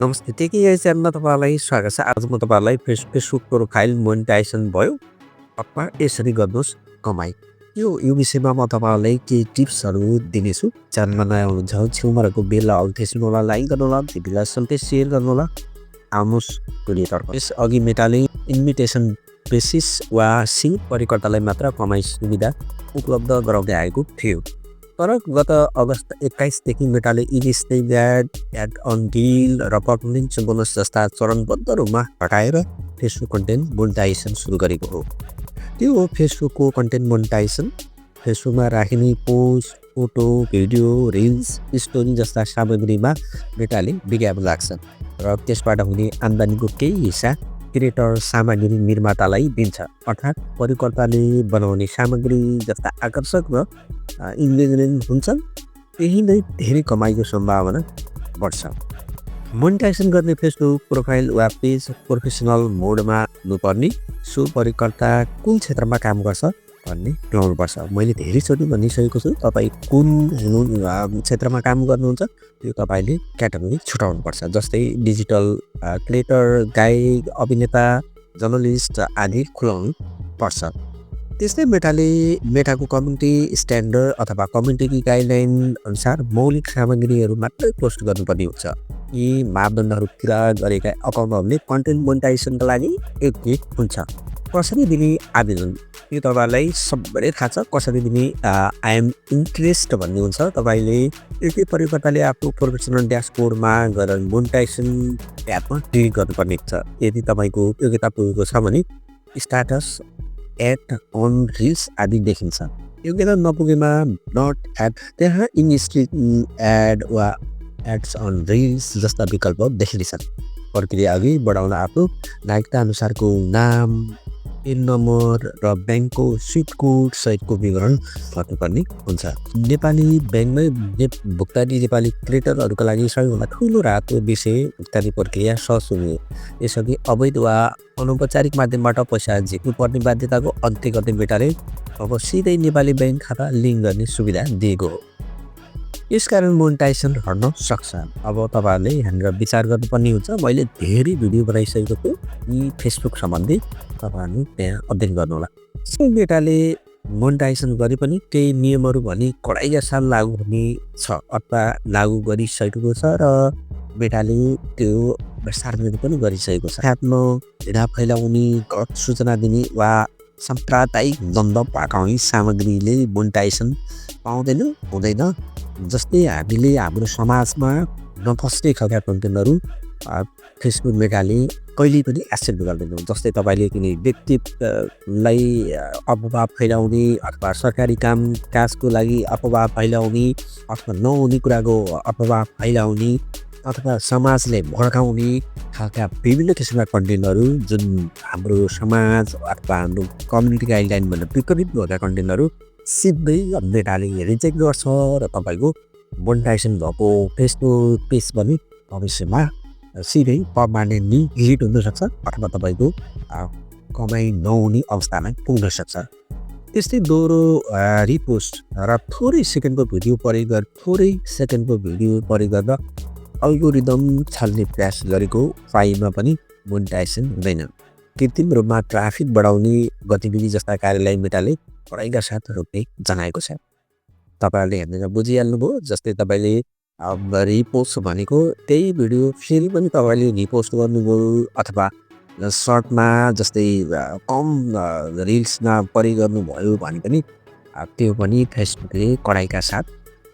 नमस्ते टेकी च्यानलमा तपाईँलाई स्वागत छ। आज म तपाईँलाई फेसबुक प्रोफाइल मोनेटाइजेसन भयो अथवा यसरी गर्नुहोस् कमाइ। यो विषयमा म तपाईँलाई केही टिप्सहरू दिनेछु। च्यानलमा नयाँ हुनुहुन्छ छेउमा रहेको बेल आउथेसनलाई लाइक गर्नुहोला, भिडियोलाई सबै सेयर गर्नुहोला। आउनुहोस् भिडियोतर्फ। यसअघि मेटाले इन्भिटेसन बेसिस वा सीमित प्रयोगकर्तालाई मात्र कमाइ सुविधा उपलब्ध गराउँदै आएको थियो। तर गत अगस्त 21 देखि मेटाले एड अन डिल र पर्फर्मेन्स बोनस जस्ता चरणबद्ध रूपमा हटाएर फेसबुक कन्टेन्ट मोनेटाइजेसन सुरु गरेको हो। त्यो हो फेसबुकको कन्टेन्ट मोनेटाइजेसन। फेसबुकमा राखिने post, photo, video, reels, story जस्ता सामग्रीमा मेटाले विज्ञापन लाग्छ र त्यसबाट हुने आम्दानीको केही हिस्सा क्रिएटर सामग्री निर्मातालाई दिन्छ। अर्थात् प्रयोगकर्ताले बनाउने सामग्री जस्ता आकर्षक र इन्गेजमेन्ट हुन्छन्, त्यही नै धेरै कमाइको सम्भावना बढ्छ। मोनेटाइजेसन गर्ने फेसबुक प्रोफाइल वा पेज प्रोफेसनल मोडमा हुनुपर्ने, सो प्रयोगकर्ता कुन क्षेत्रमा काम गर्छ भन्ने ल्याउनुपर्छ। मैले धेरैचोटि भनिसकेको छु, तपाईँ कुन क्षेत्रमा काम गर्नुहुन्छ त्यो तपाईँले क्याटेगोरी छुटाउनुपर्छ। जस्तै डिजिटल क्रिएटर, गायक, अभिनेता, जर्नलिस्ट आदि खुलाउनु पर्छ। त्यस्तै मेटाको कम्युनिटी स्ट्यान्डर्ड अथवा कम्युनिटी गाइडलाइन अनुसार मौलिक सामग्रीहरू मात्रै पोस्ट गर्नुपर्ने हुन्छ। यी मापदण्डहरू पुरा गरेका अकाउन्टहरूले कन्टेन्ट मोनेटाइजेसनका लागि योग्य हुन्छ। कसरी दिने आवेदन, यो तपाईँलाई सबैले थाहा छ। कसरी दिने आई एम इन्ट्रेस्ट भन्ने हुन्छ। तपाईँले एकै प्रयोगकर्ताले आफ्नो प्रोफेसनल ड्यासबोर्डमा गएर मोनेटाइजेसन ट्याबमा क्लिक गर्नुपर्ने हुन्छ। यदि तपाईँको योग्यता पुगेको छ भने स्टाटस, एड अन रिल्स आदि देखिन्छ। योग्यता नपुगेमा नट एड, त्यहाँ इनस्ट्रिट एड वा एड्स अन रिल्स जस्ता विकल्प देखिनेछन्। प्रक्रिया अघि बढाउन आफ्नो नागरिकता अनुसारको नाम, पिन नम्बर र ब्याङ्कको स्विफ्ट कोड सहितको विवरण भर्नुपर्ने हुन्छ। नेपाली ब्याङ्कमै भुक्तानी नेपाली क्रिएटरहरूका लागि सबैभन्दा ठुलो राहतको विषय भुक्तानी प्रक्रिया सहज हुने। यसअघि अवैध वा अनौपचारिक माध्यमबाट पैसा झिक्नु पर्ने बाध्यताको अन्त्य गर्ने मेटाले अब सिधै नेपाली ब्याङ्क खाता लिङ्क गर्ने सुविधा दिएको हो। यसकारण मोनेटाइजेसन हट्न सक्छ। अब तपाईँहरूले यहाँनिर विचार गर्नुपर्ने हुन्छ। मैले धेरै भिडियो बनाइसकेको छु यी फेसबुक सम्बन्धी, तपाईँहरूले त्यहाँ अध्ययन गर्नुहोला। मेटाले मोनेटाइजेसन गरे पनि केही नियमहरू भने कडाइका साथ लागू हुने छ अथवा लागू गरिसकेको छ र मेटाले त्यो सार्वजनिक पनि गरिसकेको छ। आफ्नो घृणा फैलाउने, गलत सूचना दिने वा साम्प्रदायिक द्वन्द्व भड्काउने सामग्रीले मोनेटाइजेसन पाउँदैन, हुँदैन। जस्तै हामीले हाम्रो समाजमा नफस्ने खालका कन्टेन्टहरू फेसबुक मेटाले कहिले पनि एक्सेप्ट गर्दैनौँ। जस्तै तपाईँले कुनै व्यक्तिलाई अपवाद फैलाउने अथवा सरकारी कामकाजको लागि अपवाद फैलाउने अथवा नहुने कुराको अपवाद फैलाउने अथवा समाजले भड्काउने खालका विभिन्न किसिमका कन्टेन्टहरू जुन हाम्रो समाज अथवा हाम्रो कम्युनिटी गाइडलाइनभन्दा विपरीत भएका कन्टेन्टहरू सिधै मेटाले रिजेक्ट गर्छ र तपाईँको मोनेटाइजेसन भएको फेसबुक पेज पनि भविष्यमा सिधै पर्मानेन्टली डिलिट हुनसक्छ अथवा तपाईँको कमाइ नहुने अवस्थामा पुग्न सक्छ। त्यस्तै दोहोरो रिपोस्ट र थोरै सेकेन्डको भिडियो प्रयोग गर्दा अल्गोरिदम छाल्ने प्रयास गरेको फाइलमा पनि मोनेटाइजेसन हुँदैन। कृत्रिम रूपमा ट्राफिक बढाउने गतिविधि जस्ता कार्यलाई मेटाले कडाइका साथ रोक्ने जनाएको छ। तपाईँहरूले हेर्नेर बुझिहाल्नुभयो। जस्तै तपाईँले रिपोस्ट भनेको त्यही भिडियो फेरि पनि तपाईँले रिपोस्ट गर्नुभयो अथवा सर्टमा जस्तै कम रिल्समा प्रयोग गर्नुभयो भने पनि त्यो पनि फेसबुकले कडाइका साथ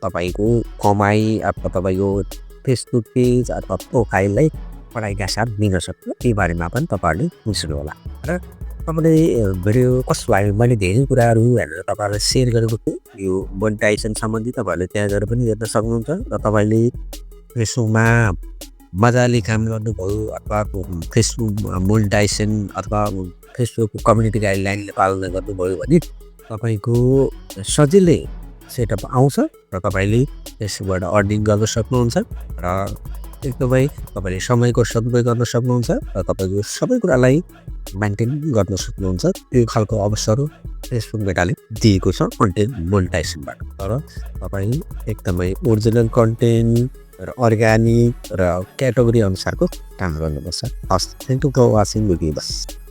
तपाईँको कमाइ अथवा तपाईँको फेसबुक पेज अथवा प्रोफाइललाई कडाइका साथ दिन सक्छ। त्यही बारेमा पनि तपाईँहरूले बुझ्नु होला। र तपाईँले भिडियो कस्तो लाग्यो, मैले धेरै कुराहरू हेरेर तपाईँहरूलाई सेयर गरेको छु। यो मोनेटाइजेसन सम्बन्धी तपाईँहरूले त्यहाँ गएर पनि हेर्न सक्नुहुन्छ। र तपाईँले फेसबुकमा मजाले काम गर्नुभयो अथवा फेसबुक मोनेटाइजेसन अथवा फेसबुकको कम्युनिटी गाइडलाइनले पालना गर्नुभयो भने तपाईँको सजिलै सेटअप आउँछ र तपाईँले फेसबुकबाट अर्निङ गर्न सक्नुहुन्छ र एकदमै तपाईँले समयको सदुपयोग गर्न सक्नुहुन्छ र तपाईँको सबै कुरालाई मेन्टेन गर्न सक्नुहुन्छ। त्यो खालको अवसर फेसबुक मेटाले दिएको छ कन्टेन्ट मोनेटाइजेसनबाट। तर तपाईँ एकदमै ओरिजिनल कन्टेन्ट र अर्ग्यानिक र क्याटेगोरी अनुसारको काम गर्नुपर्छ। हस्, thank you for watching video.